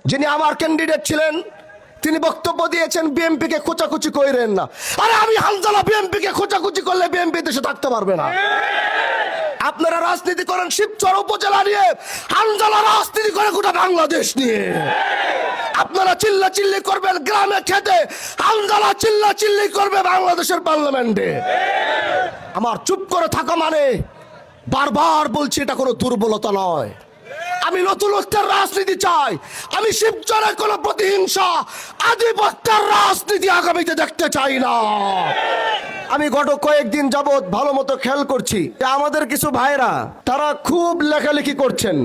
যিনি আমার ক্যান্ডিডেট ছিলেন, তিনি বক্তব্য দিয়েছেন বিএনপিকে খোঁচাখুচি কইরেন না। আরে আমি হানজালা বিএনপিকে খোঁচাখুচি করলে বিএনপি দেশে থাকতে পারবে না। আপনারা রাজনীতি করেন শিবচর উপজেলা নিয়ে, হানজালা রাজনীতি করে গোটা বাংলাদেশ নিয়ে। আপনারা চিল্লা চিল্লি করবেন গ্রামে খেতে, হানজালা চিল্লা চিল্লি করবে বাংলাদেশের পার্লামেন্টে। আমার চুপ করে থাকা মানে, বারবার বলছি, এটা কোনো দুর্বলতা নয়। আমি নতুনত্বের রাজনীতি চাই। আমি শিবচরে কোনো প্রতিহিংসা, আধিপত্যের রাজনীতি আগামীতে দেখতে চাই না। আমি গত কয়েকদিন যাবৎ ভালো মতো খেয়াল করছি যে আমাদের কিছু ভাইরা তারা খুব লেখালেখি করছেন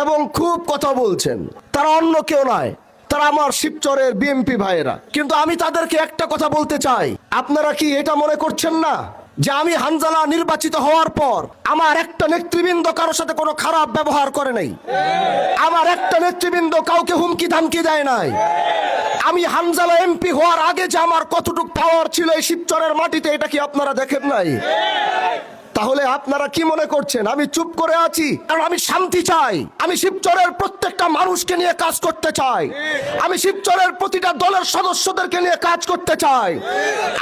এবং খুব কথা বলছেন। তারা অন্য কেউ নয়, তারা আমার শিবচরের বিএমপি ভাইরা। কিন্তু আমি তাদেরকে একটা কথা বলতে চাই, আপনারা কি এটা মনে করছেন না যে আমি হানজালা নির্বাচিত হওয়ার পর আমার একটা নেতৃবৃন্দ কারোর সাথে কোনো খারাপ ব্যবহার করে নাই? আমার একটা নেতৃবৃন্দ কাউকে হুমকি ধামকি দেয় নাই। আমি হানজালা এমপি হওয়ার আগে যে আমার কতটুকু পাওয়ার ছিল এই শিবচরের মাটিতে, এটা কি আপনারা দেখেন নাই? তাহলে আপনারা কি মনে করছেন আমি চুপ করে আছি? কারণ আমি শান্তি চাই। আমি শিবচরের প্রত্যেকটা মানুষকে নিয়ে কাজ করতে চাই। আমি শিবচরের প্রতিটা দলের সদস্যদেরকে নিয়ে কাজ করতে চাই।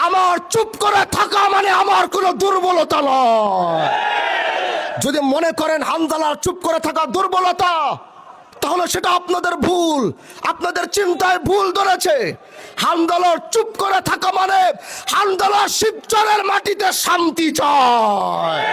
আমার চুপ করে থাকা মানে আমার কোনো দুর্বলতা নয়। যদি মনে করেন হানজালার চুপ করে থাকা দুর্বলতা, তাহলে সেটা আপনাদের ভুল, আপনাদের চিন্তায় ভুল ধরেছে। হানজালার চুপ করে থাকা মানে হানজালা শিবচরের মাটিতে শান্তি চায়।